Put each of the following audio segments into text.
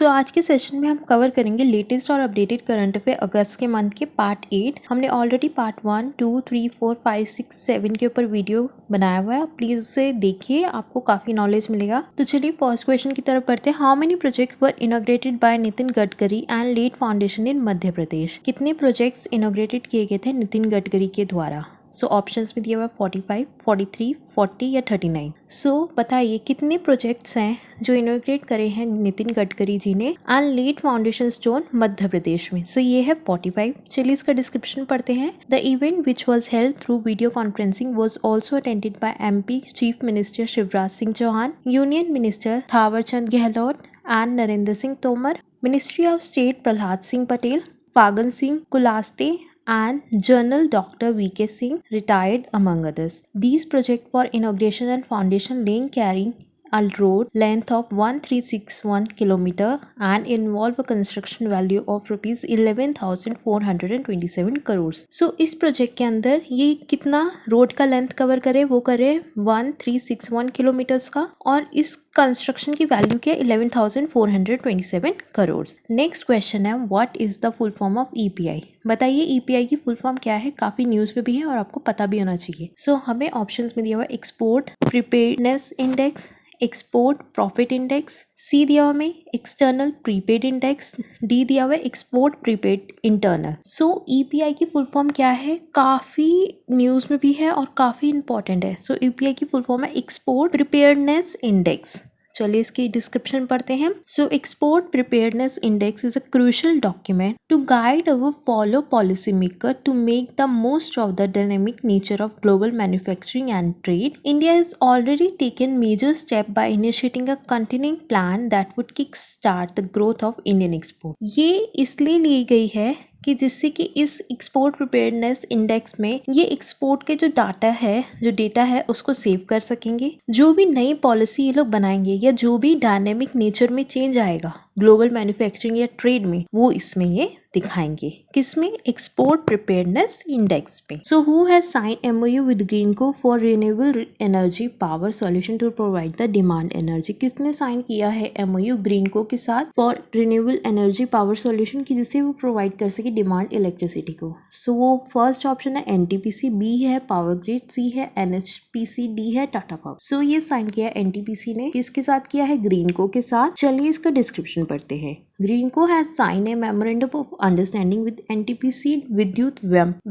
सो आज के सेशन में हम कवर करेंगे लेटेस्ट और अपडेटेड करंट अफेयर अगस्त के मंथ के पार्ट 8। हमने ऑलरेडी पार्ट 1, 2, 3, 4, 5, 6, 7 के ऊपर वीडियो बनाया हुआ है। प्लीज उसे देखिए, आपको काफी नॉलेज मिलेगा। तो चलिए फर्स्ट क्वेश्चन की तरफ बढ़ते हैं। How many project were inaugurated by Nitin Gadkari and laid foundation in Madhya Pradesh? कितने प्रोजेक्ट्स इनॉग्रेटेड किए गए थे नितिन गडकरी के द्वारा? सो ऑप्शंस में दिया हुआ 45, 43, 40 या 39। सो बताइए कितने प्रोजेक्ट्स हैं जो इनॉग्रेट करे हैं नितिन गडकरी जी ने and laid foundation stone Madhya Pradesh में? सो ये है 45। चलिए इसका डिस्क्रिप्शन पढ़ते हैं। The event which was held through video conferencing was also attended by MP chief minister Shivraj Singh Chouhan, union minister Thawarchand Gehlot and Narendra Singh Tomar, ministry of state Prahlad Singh Patel, Faggan Singh Kulaste and General Dr. V.K. Singh, retired among others. These projects for inauguration and foundation laying carrying a road length of 1361 kilometer and involve a construction value of rupees 11,427 crores. So इस project के अंदर ये कितना road का length cover करे? वो करे 1361 kilometres का और इस कंस्ट्रक्शन की वैल्यू क्या है? 11,427 करोड़। नेक्स्ट क्वेश्चन है what is the full form of EPI? बताइए EPI की फुल फॉर्म क्या है? काफी न्यूज में भी है और आपको पता भी होना चाहिए। सो हमें ऑप्शंस में दिया हुआ export preparedness index, export profit index, C दिया हुआ में एक्सटर्नल प्रीपेड इंडेक्स, डी दिया हुआ export prepaid internal. So EPI की फुल फॉर्म क्या है? काफी न्यूज में भी है और काफी इंपॉर्टेंट है। सो EPI की फुल फॉर्म है एक्सपोर्ट प्रिपेयर्डनेस इंडेक्स। चलिए इसकी डिस्क्रिप्शन पढ़ते हैं। So export preparedness index is a crucial document to guide our follow policy maker to make the most of the dynamic nature of global manufacturing and trade. India has already taken major step by initiating a continuing plan that would kickstart the growth of Indian export. ये इसलिए ली गई है कि जिससे कि इस export preparedness index में ये एक्सपोर्ट के जो डेटा है उसको सेव कर सकेंगे। जो भी नई पॉलिसी ये लोग बनाएंगे या जो भी डायनेमिक नेचर में चेंज आएगा ग्लोबल मैन्युफैक्चरिंग या ट्रेड में, वो इसमें ये दिखाएंगे। किसमें? एक्सपोर्ट प्रिपेयर्डनेस इंडेक्स पे। So who has sign MOU with Greenko for renewable energy power solution to provide the demand energy? किसने साइन किया है MOU ग्रीनको के साथ for renewable energy power solution की, जिससे वो प्रोवाइड कर सके डिमांड इलेक्ट्रिसिटी को? सो वो फर्स्ट ऑप्शन है NTPC, B है पावर ग्रिड, C है NHPC, D है टाटा पावर। सो ये साइन किया NTPC ने। किसके साथ किया है? ग्रीनको के साथ। चलिए इसका डिस्क्रिप्शन पढ़ते हैं। Greenko has signed a memorandum of understanding with NTPC Vidyut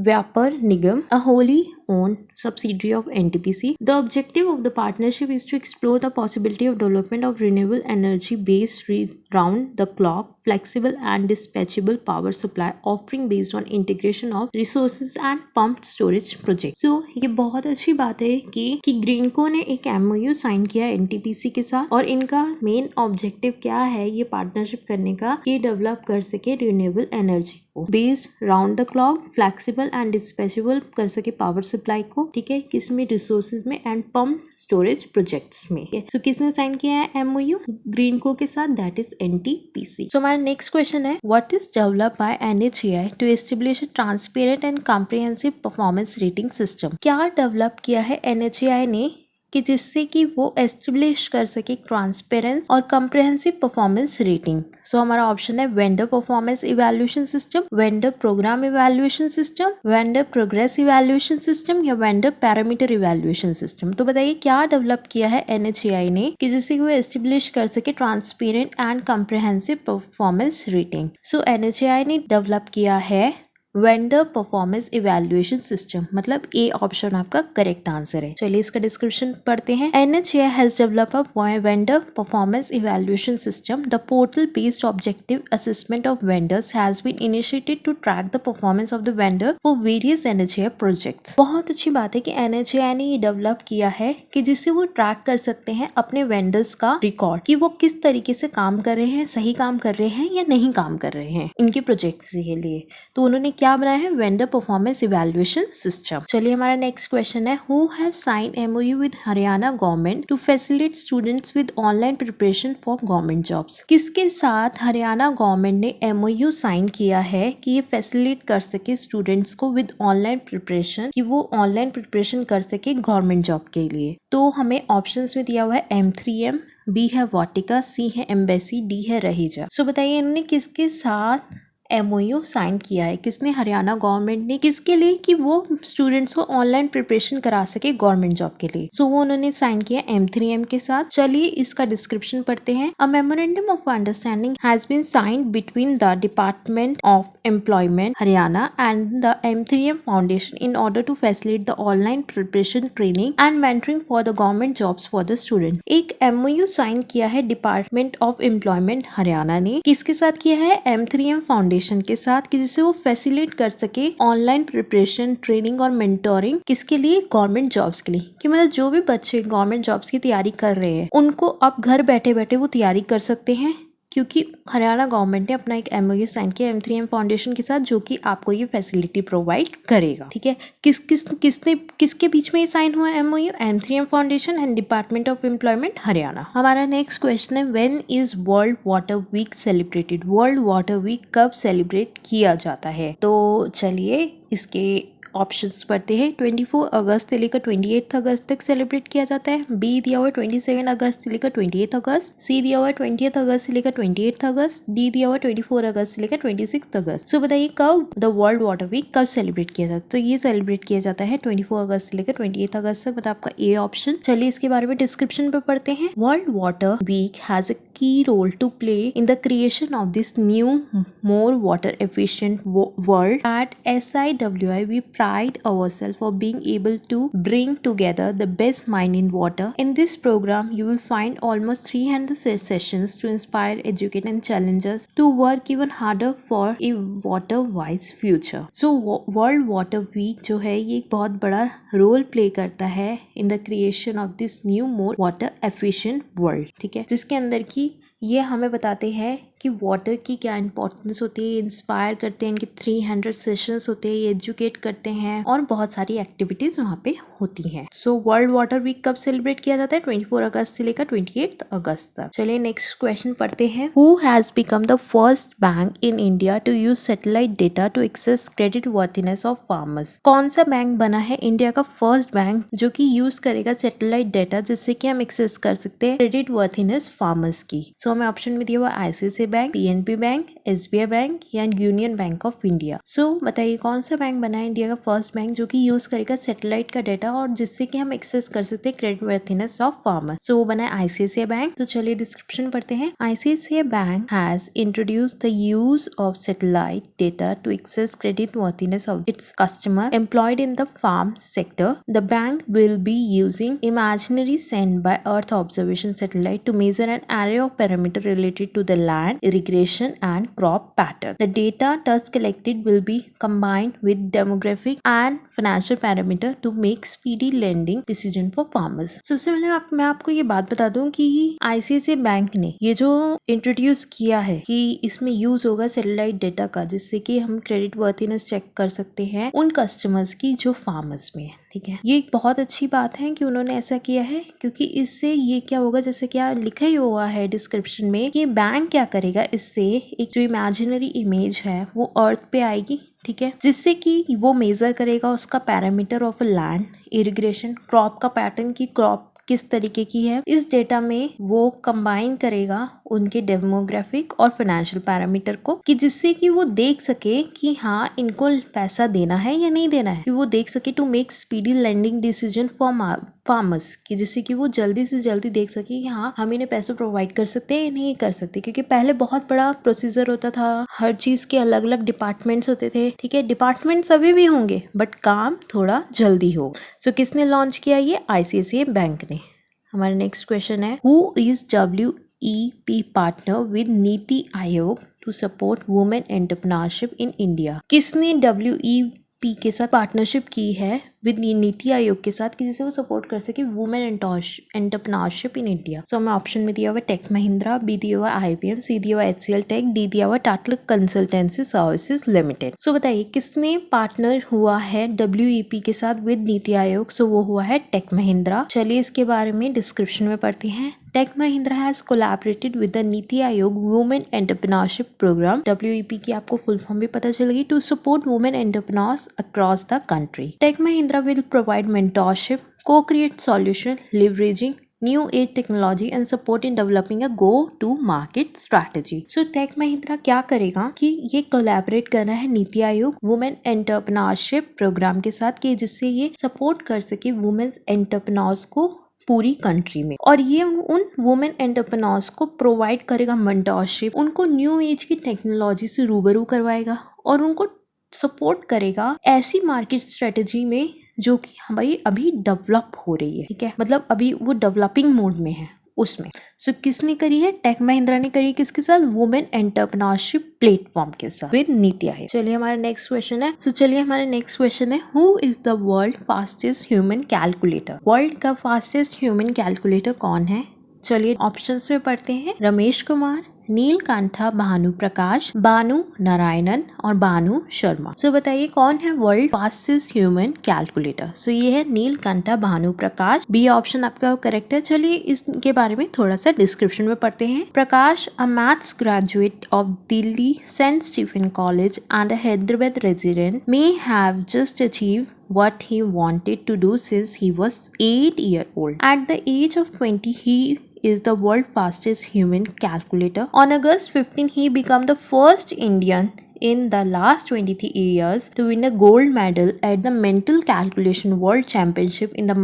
Vyapar Nigam, a wholly owned subsidiary of NTPC. The objective of the partnership is to explore the possibility of development of renewable energy-based round-the-clock, flexible and dispatchable power supply offering based on integration of resources and pumped storage projects. So ये बहुत अच्छी बात है कि Greenko ने एक MOU sign किया NTPC के साथ और इनका मेन ऑब्जेक्टिव क्या है ये पार्टनरशिप करने का? ये डेवलप कर सके रिन्यूएबल एनर्जी को, based round the clock, flexible and dispatchable कर सके पावर सप्लाई को, ठीक है, किसमें? रिसोर्सेज में एंड पंप स्टोरेज प्रोजेक्ट्स में। तो किसने साइन किया है MOU ग्रीनको के साथ? That is NTPC। सो हमारा नेक्स्ट क्वेश्चन है what is develop by NHAI to establish a transparent and comprehensive performance rating system? क्या डेवलप किया है NHAI ने कि जिससे कि वो एस्टेब्लिश कर सके ट्रांसपेरेंस और कॉम्प्रिहेंसिव परफॉर्मेंस रेटिंग? सो हमारा ऑप्शन है vendor performance evaluation system, vendor program evaluation system, vendor progress evaluation system या वेंडर पैरामीटर इवैल्यूएशन सिस्टम। तो बताइए क्या डेवलप किया है NHAI ने कि जिससे कि वो एस्टेब्लिश कर सके transparent and comprehensive performance rating? So NHAI ने डेवलप किया है वेंडर परफॉर्मेंस इवैल्यूएशन सिस्टम, मतलब ए ऑप्शन आपका करेक्ट आंसर है। चलिए इसका डिस्क्रिप्शन पढ़ते हैं। NHAI has develop a vendor performance evaluation system. The portal based objective assessment of vendors has been initiated to track the performance of the vendor for various NHAI projects. बहुत अच्छी बात है कि NHAI ने ये develop किया है कि जिससे वो ट्रैक कर सकते हैं अपने वेंडर्स का रिकॉर्ड कि वो किस तरीके से काम कर रहे हैं, सही काम कर रहे हैं या नहीं काम कर रहे हैं इनके प्रोजेक्ट्स के लिए। तो उन्होंने क्या बनाया है? Vendor performance evaluation system. चलिए हमारा नेक्स्ट क्वेश्चन है who have sign MOU with Haryana government to facilitate students with online preparation for government jobs? किसके साथ हरियाणा गवर्नमेंट ने MOU साइन किया है कि ये फैसिलिटेट कर सके स्टूडेंट्स को विद ऑनलाइन प्रिपरेशन, कि वो ऑनलाइन प्रिपरेशन कर सके गवर्नमेंट जॉब के लिए? तो हमें ऑप्शंस में दिया हुआ है M3M, बी है वाटिका, सी है एम्बेसी, डी है रहेजा। सो बताइए इन्होंने किसके साथ MOU साइन किया है, किसने, हरियाणा गवर्नमेंट ने, किसके लिए, कि वो स्टूडेंट्स को ऑनलाइन प्रिपरेशन करा सके गवर्नमेंट जॉब के लिए। सो वो उन्होंने साइन किया M3M के साथ। चलिए इसका डिस्क्रिप्शन पढ़ते हैं। A memorandum of understanding has been signed between the department of employment Haryana and the M3M foundation in order to facilitate the online preparation, training and mentoring for the government jobs for the student. एक MOU sign किया है department of employment Haryana ने, किसके साथ किया है, M3M foundation के साथ, कि जिससे वो फैसिलिटेट कर सके ऑनलाइन प्रिपरेशन, ट्रेनिंग और मेंटोरिंग, किसके लिए, गवर्नमेंट जॉब्स के लिए। कि मतलब जो भी बच्चे गवर्नमेंट जॉब्स की तैयारी कर रहे हैं उनको अब घर बैठे बैठे वो तैयारी कर सकते हैं, क्योंकि हरियाणा गवर्नमेंट ने अपना एक MOU साइन किया M3M फाउंडेशन के साथ, जो कि आपको ये फैसिलिटी प्रोवाइड करेगा। ठीक है, किसके बीच में ये साइन हुआ MOU, M3M foundation and department of employment Haryana. हमारा नेक्स्ट क्वेश्चन है, when is world water week celebrated. World water week कब सेलिब्रेट किया जाता है? तो चलिए इसके ऑप्शंस पढ़ते हैं। 24 अगस्त से लेकर 28 अगस्त तक सेलिब्रेट किया जाता है। बी दिया हुआ है 27 अगस्त से लेकर 28 अगस्त। सी दिया हुआ है 20 अगस्त से लेकर 28 अगस्त। डी दिया हुआ है 24 अगस्त से लेकर 26 अगस्त। सो बताइए कब द वर्ल्ड वाटर वीक कब सेलिब्रेट किया जाता है? तो ये सेलिब्रेट किया जाता है 24 अगस्त से लेकर 28 अगस्त तक, मतलब आपका ए ऑप्शन। चलिए इसके बारे में डिस्क्रिप्शन पे पढ़ते हैं। World water week has a key role to play in the creation of this new, more water efficient world. At SIWI, we pride ourselves for being able to bring together the best mind in water. In this program, you will find almost 300 sessions to inspire, educate and challenge us to work even harder for a water-wise future. So, World Water Week जो है ये एक बहुत बड़ा role play करता है in the creation of this new, more water efficient world. ठीक है, जिसके अंदर की ये हमें बताते हैं कि वाटर की क्या इंपॉर्टेंस होती है, इंस्पायर करते हैं, इनके 300 सेशंस होते हैं, ये एजुकेट करते हैं और बहुत सारी एक्टिविटीज वहाँ पे होती हैं। सो वर्ल्ड वाटर वीक कब सेलिब्रेट किया जाता है? 24 अगस्त से लेकर 28 अगस्त तक। चलिए नेक्स्ट क्वेश्चन पढ़ते हैं। Who has become the first bank in India to use satellite data to access credit worthiness of farmers? कौन सा बैंक बना है इंडिया का फर्स्ट बैंक जो कि यूज करेगा सैटेलाइट डेटा, जिससे कि हम एक्सेस कर सकते हैं क्रेडिट वर्थीनेस फार्मर्स की? सो हमें ऑप्शन में दिया हुआ ICICI bank, PNB bank, SBI bank या यूनियन बैंक ऑफ इंडिया। सो बताइए कौन सा बैंक बना है इंडिया का फर्स्ट बैंक जो कि यूज करेगा सैटेलाइट का डेटा और जिससे कि हम एक्सेस कर सकते हैं क्रेडिट वर्थीनेस ऑफ फार्मर? सो वो बना है ICICI बैंक। तो चलिए डिस्क्रिप्शन पढ़ते हैं। ICICI bank has introduced the use of satellite data to access credit worthiness of its customer employed in the farm sector. The bank will be using imaginary sent by Earth observation satellite to measure an array of parameters related to the land, irrigation and crop pattern. The data thus collected will be combined with demographic and financial parameter to make speedy lending decision for farmers. सबसे पहले मैं आपको ये बात बता दूं कि ICICI bank ने ये जो इंट्रोड्यूस किया है कि इसमें यूज होगा सैटेलाइट डेटा का, जिससे कि हम क्रेडिट वर्थीनेस चेक कर सकते हैं उन कस्टमर्स की जो फार्मर्स में है। ठीक है, ये एक बहुत अच्छी बात है कि उन्होंने ऐसा किया है, क्योंकि इससे ये क्या होगा, जैसे क्या लिखा ही हुआ है डिस्क्रिप्शन में कि बैंक क्या करेगा, इससे एक जो इमेजिनरी इमेज है वो अर्थ पे आएगी। ठीक है, जिससे कि वो मेजर करेगा उसका parameter of land, irrigation, crop का पैटर्न की क्रॉप किस तरीके की है। इस डेटा में वो कंबाइन करेगा उनके डेमोग्राफिक और फाइनेंशियल पैरामीटर को, कि जिससे कि वो देख सके कि हाँ इनको पैसा देना है या नहीं देना है, कि वो देख सके to make speedy lending decision for farmers, कि जिससे कि वो जल्दी से जल्दी देख सके कि हाँ हम इन्हें पैसे प्रोवाइड कर सकते हैं या नहीं कर सकते। क्योंकि पहले बहुत बड़ा प्रोसीजर होता था, हर चीज के अलग अलग डिपार्टमेंट्स होते थे। ठीक है, डिपार्टमेंट्स अभी भी होंगे बट काम थोड़ा जल्दी हो। सो किसने लॉन्च किया? ये ICICI बैंक ने। हमारा नेक्स्ट क्वेश्चन है, who is WEP partner with NITI Aayog to support women entrepreneurship in India? किसने WEP के साथ पार्टनरशिप की है विद नीति आयोग के साथ, कि जिसे वो सपोर्ट कर सके वुमेन एंटरप्रेन्योरशिप इन इंडिया? सो हमें ऑप्शन में दिया हुआ टेक महिंद्रा, बी दिया हुआ IBM, सी दिया हुआ HCL टेक, डी दिया हुआ टाटा कंसल्टेंसी सर्विसेज लिमिटेड। सो बताइए किसने पार्टनर हुआ है WEP के साथ विद नीति आयोग? सो वो हुआ है टेक महिंद्रा। चलिए इसके बारे में डिस्क्रिप्शन में पढ़ते हैं। Tech Mahindra has collaborated with the NITI Aayog women entrepreneurship programme, WEP की आपको फुल फॉर्म भी पता चल गई, to support women entrepreneurs across the country. Tech Mahindra will provide mentorship, co-create solution, leveraging new age technology and support in developing a go to market strategy. So tech Mahindra क्या करेगा कि ये कोलैबोरेट कर रहा है नीति आयोग वुमेन एंटरप्रेन्योरशिप प्रोग्राम के साथ, कि जिससे ये सपोर्ट कर सके वुमेन्स एंटरप्रेन्योर्स को पूरी कंट्री में, और ये उन वुमेन एंटरप्रेन्योर्स को प्रोवाइड करेगा मेंटरशिप, उनको न्यू एज की टेक्नोलॉजी से रूबरू करवाएगा और उनको सपोर्ट करेगा ऐसी मार्केट स्ट्रेटेजी में जो कि हमारी अभी डेवलप हो रही है, ठीक है, मतलब अभी वो डेवलपिंग मोड में है उसमें। सो किसने करी है? टेक महिंद्रा ने करी, किसके साथ? वुमेन एंटरप्रेन्योरशिप प्लेटफॉर्म के साथ विद नीति आयोग। चलिए हमारा नेक्स्ट क्वेश्चन है who is the world fastest human calculator? World का फास्टेस्ट ह्यूमन कैलकुलेटर कौन है? चलिए ऑप्शंस में पढ़ते हैं। रमेश कुमार, नीलकंठा भानु प्रकाश, भानु नारायणन और भानु शर्मा। सो बताइए कौन है वर्ल्ड फास्टेस्ट ह्यूमन कैलकुलेटर? सो ये है नीलकंठा भानु प्रकाश। बी ऑप्शन आपका करेक्ट है। चलिए इसके बारे में थोड़ा सा डिस्क्रिप्शन में पढ़ते हैं। Prakash, a maths graduate of Delhi saint Stephen college and a Hyderabad resident, may have just achieved what he wanted to do since he was 8 years old. At the age of 20, he is the world fastest human calculator. On August 15, he became the first Indian in the last 23 years to win a gold medal at the Mental Calculation World Championship in the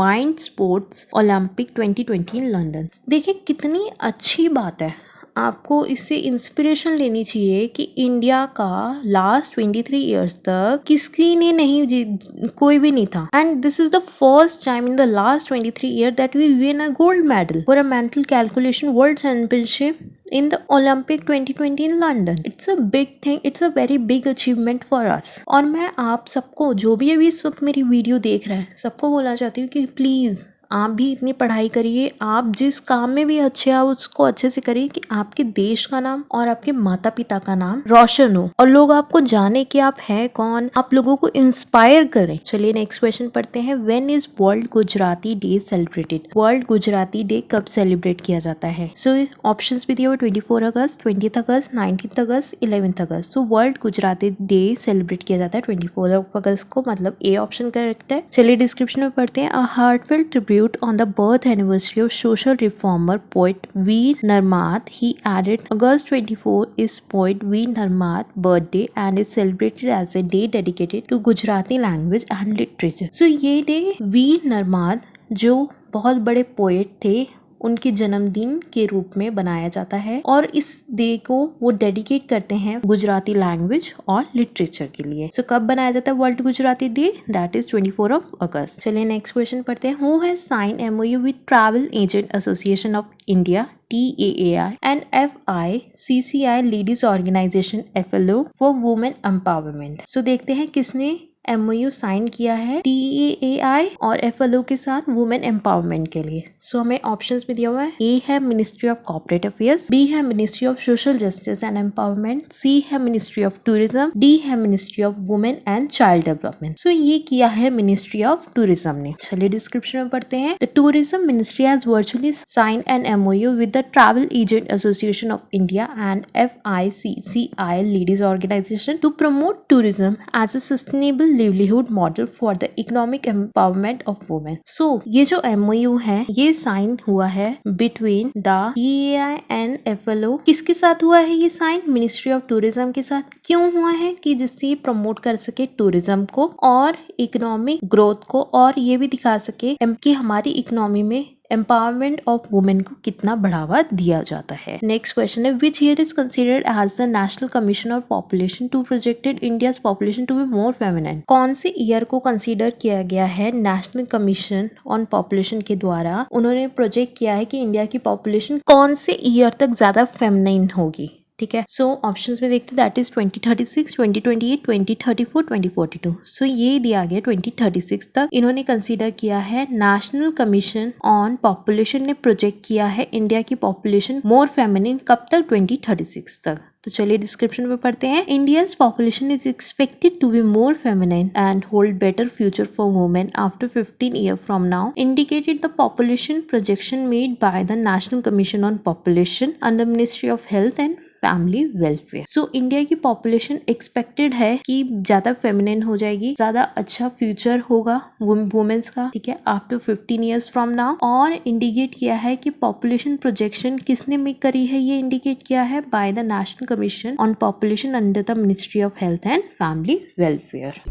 Mind Sports Olympic 2020 in London. देखिए कितनी अच्छी बात है, आपको इससे inspiration लेनी चाहिए कि इंडिया का लास्ट 23 इयर्स तक किसी ने नहीं कोई भी नहीं था, and this is the first time in the last 23 year that we win a gold medal for a mental calculation world championship in the Olympic 2020 in London. It's a big thing. It's a very big achievement for us. और मैं आप सबको, जो भी अभी इस वक्त मेरी वीडियो देख रहा है, सबको बोलना चाहती हूँ कि प्लीज़ आप भी इतनी पढ़ाई करिए, आप जिस काम में भी अच्छे हैं उसको अच्छे से करिए कि आपके देश का नाम और आपके माता पिता का नाम रोशन हो और लोग आपको जाने कि आप हैं कौन, आप लोगों को इंस्पायर करें। चलिए नेक्स्ट क्वेश्चन पढ़ते हैं। When is world Gujarati day celebrated? World Gujarati day कब सेलिब्रेट किया जाता है? सो ऑप्शंस भी दिए हुए 24 August, 20 August, 19 August, 11 August. So world Gujarati day celebrate किया जाता है 24 अगस्त को, मतलब ए ऑप्शन करेक्ट है। चलिए डिस्क्रिप्शन में पढ़ते हैं। A heartfelt tribute on the birth anniversary of social reformer poet Veer Narmad, he added August 24 is poet Veer Narmad birthday and is celebrated as a day dedicated to Gujarati language and literature. So ये day वीर नरमाद जो बहुत बड़े poet थे उनके जन्मदिन के रूप में बनाया जाता है और इस डे को वो डेडिकेट करते हैं गुजराती लैंग्वेज और लिटरेचर के लिए। सो कब बनाया जाता है world Gujarati day? That is 24 August. चलिए नेक्स्ट क्वेश्चन पढ़ते हैं। Who has sign MOU with travel agent association of India TAAI and FICCI ladies organisation FLO for women empowerment. So देखते हैं किसने MOU साइन किया है TAAI और FLO के साथ वुमेन एम्पावरमेंट के लिए। सो हमें ऑप्शंस में दिया हुआ है। ए है ministry of corporate affairs, B है ministry of social justice and empowerment, C है मिनिस्ट्री ऑफ टूरिज्म, डी है ministry of women and child development. So ये किया है मिनिस्ट्री ऑफ टूरिज्म ने। चलिए डिस्क्रिप्शन में पढ़ते हैं। The tourism ministry has virtually sign an MOU with the travel agent association of India and FICCI ladies organisation to promote tourism as a sustainable livelihood model for the economic empowerment of women. So ये जो MOU है ये sign हुआ है between the TAAI and FLO। किसके साथ हुआ है ये साइन? मिनिस्ट्री ऑफ टूरिज्म के साथ। क्यों हुआ है? कि जिससे ये प्रमोट कर सके टूरिज्म को और इकोनॉमिक ग्रोथ को, और ये भी दिखा सके कि हमारी इकोनॉमी में एम्पावरमेंट ऑफ वुमेन को कितना बढ़ावा दिया जाता है। नेक्स्ट क्वेश्चन है which year is considered as the national commission on population to projected India's population to be more feminine? कौन से ईयर को कंसीडर किया गया है नेशनल कमीशन ऑन पॉपुलेशन के द्वारा? उन्होंने प्रोजेक्ट किया है कि इंडिया की पॉपुलेशन कौन से ईयर तक ज्यादा फेमिनाइन होगी, ठीक है। सो ऑप्शंस में देखते दैट इज 2036, 2028, 2034, 2042। सो ये दिया गया 2036 तक इन्होंने कंसीडर किया है। नेशनल कमीशन ऑन पॉपुलेशन ने प्रोजेक्ट किया है इंडिया की पॉपुलेशन मोर फेमिनिन कब तक? 2036 तक। तो चलिए डिस्क्रिप्शन में पढ़ते हैं। India's population is expected to be more feminine and hold better future for women after 15 year from now, indicated the population projection made by the national commission on population under ministry of health and family welfare. So India की population expected है कि ज्यादा feminine हो जाएगी, ज्यादा अच्छा future होगा women's का, ठीक है, आफ्टर 15 ईयर्स फ्रॉम नाउ। और इंडिकेट किया है कि पॉपुलेशन प्रोजेक्शन किसने मेक करी है, ये इंडिकेट किया है bye the national commission on population under the ministry of health and family welfare.